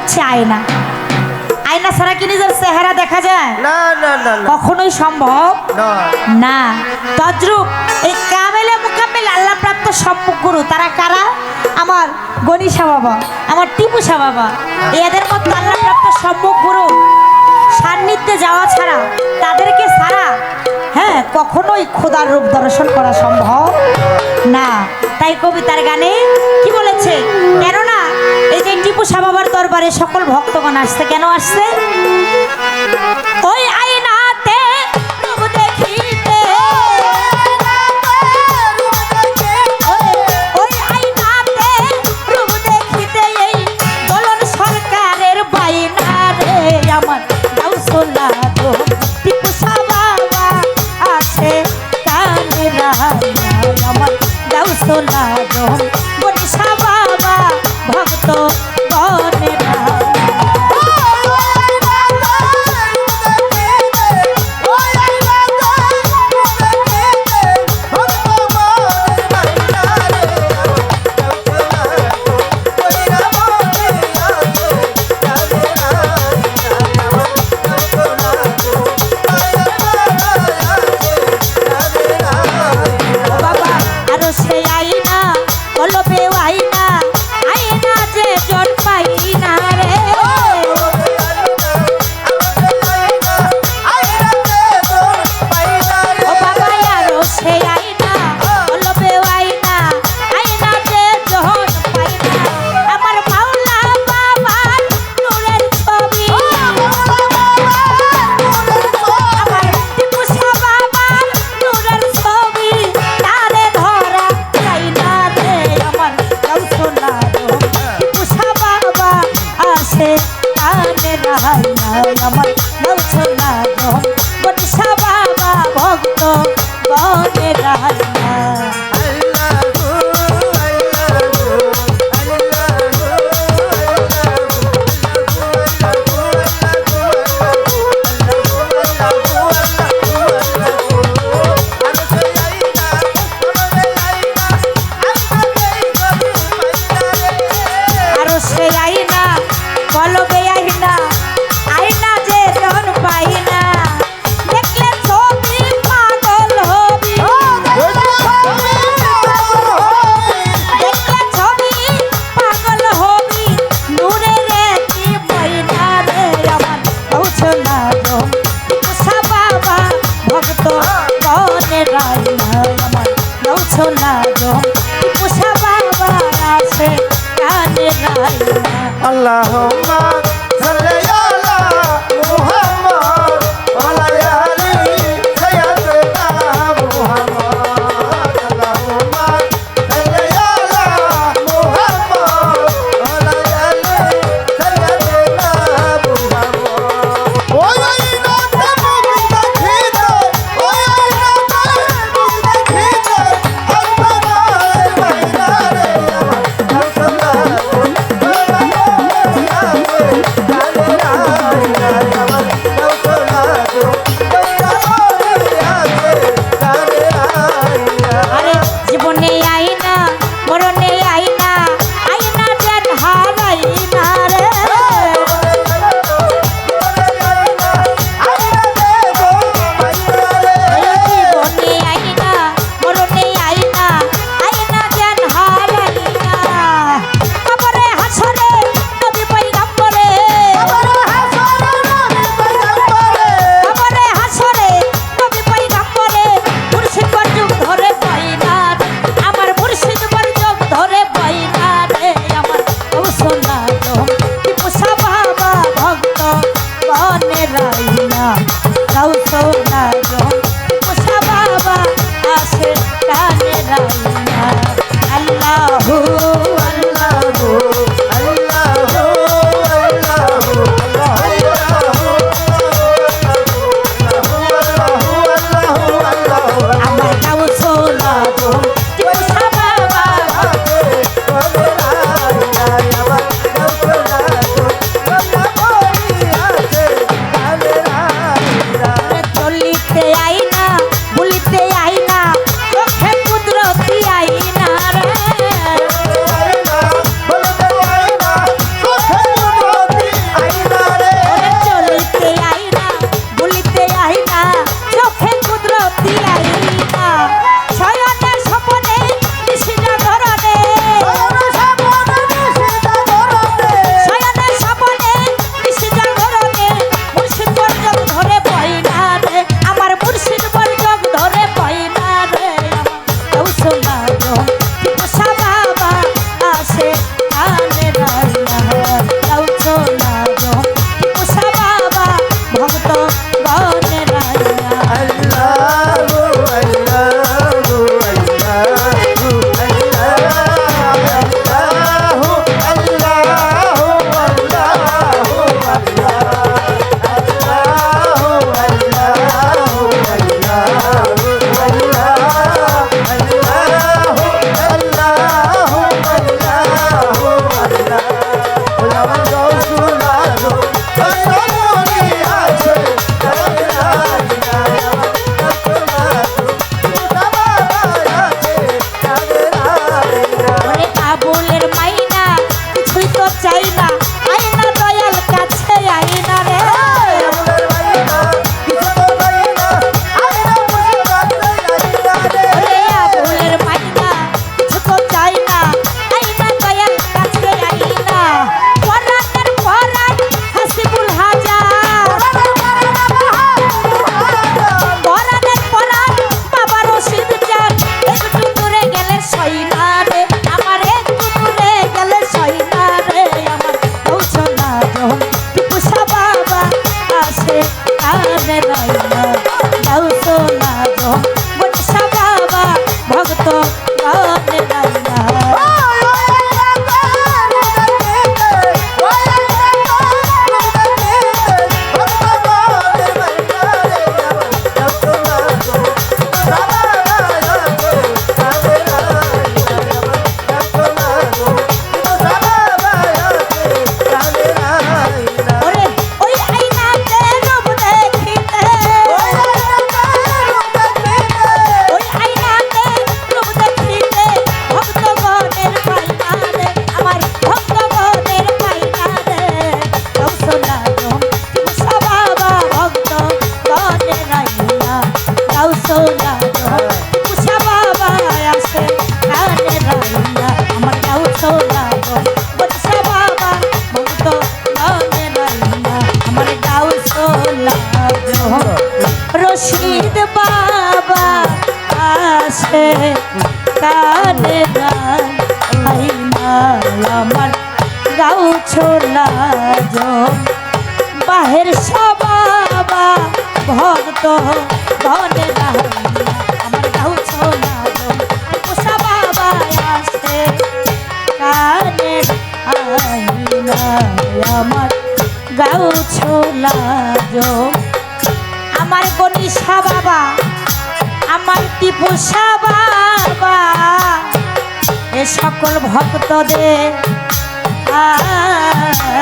হচ্ছে আয়না। আয়না ছাড়া কি নিজের চেহারা দেখা যায়? না না না না কখনোই সম্ভব না। না। তদ্রূপ এই কামেলে মুকাম্মেল আল্লাহ প্রাপ্ত সম্মুখ গুরু তারা কারা? আমার গণিশা বাবা, আমার টিপুসা বাবা, এদের মতো আল্লাহ প্রাপ্ত সম্মুখ গুরু সান্নিধ্যে যাওয়া ছাড়া, তাদেরকে ছাড়া হ্যাঁ কখনোই খোদার রূপ দর্শন করা সম্ভব না। তাই কবিতার গানে কি বলেছে? কেননা এই যে টিপুসা বাবার দরবারে সকল ভক্তগণ আসছে, কেন আসছে? ওই আয়নাতে রূপ দেখিতে, ওই আয়নাতে রূপ দেখিতে এই দলন সরকারের বাইনা রে আমার গাউসুল্লাহ গো টিপুসা বাবা আছে কানে রানা আমার গাউসুল্লাহ গো গণিশা বাবা ভক্ত গণে আমার গাউসুল্লাহ গো গণিশা বাবা ভক্ত গণে রানা। আরো সে আইনা বলবে আইনা, আইনা যে জন পাইনা দেখলে ছবি পাগল হবি, দেখলে ছবি পাগল হবি নূরে রে কি ময়না রে আমার গাউসুল্লাহ গো টিপুসা বাবা ভক্ত গণে রানা আমার গাউসুল্লাহ গো টিপুসা বাবা আছে কানে রানা। আল্লাহুম্মা সাল্লি আলা মুহাম্মদ ওয়া আলা আলি সাইয়্যিদিনা মুহাম্মদ। আল্লাহুম্মা সাল্লি আলা মুহাম্মদ ওয়া আলা আলি সাইয়্যিদিনা মুহাম্মদ। ওই আইনাতে মুখ দেখিতে, ওই আইনাতে মুখ দেখিতে আপনার বাইনা রে আমার গাউসুল্লাহ আরে জীবনে আইনা মরণে আইনা, আইনা যেন হারাই না রে। জীবনে আইনা মরণে আইনা, আইনা যেন হারাই না। কবরে হাসরে নবী পয়গম্বরে, কবরে হাসরে নবী পয়গম্বরে মুর্শিদ বরযুগ ধরে পাইনা, আমার মুর্শিদ বরযুগ ধরে পাইনা রে আমার গাউসুল্লাহ গো টিপুসা বাবা ভক্ত গণে রানা গাউসুল্লাহ গো টিপুসা বাবা আসে কানে রানা। আল্লাহু আল্লাহু আমার গাউসুল্লাহ গো টিপুসা বাবা চলিতে আইনা বলিতে আইনা চোখে কুদরতি আইনা রে। ছোলা উষা বাবা আসে কানে রাইয়া আমার গাও ছোলা উষা বাবা ভক্ত কানে রাইয়া আমার গাও ছোলা রশিদ বাবা আসে কানে রাইয়া আমার গাও ছোলা বাহের সবাবা ভক্ত ধনে আমার গাও ছোলা উষা বাবা আসে কানে আইনা আমার গাও ছোলা আমার গণিসা বাবা আমার টিপুষা বাবা এ সকল ভক্তদের আইনা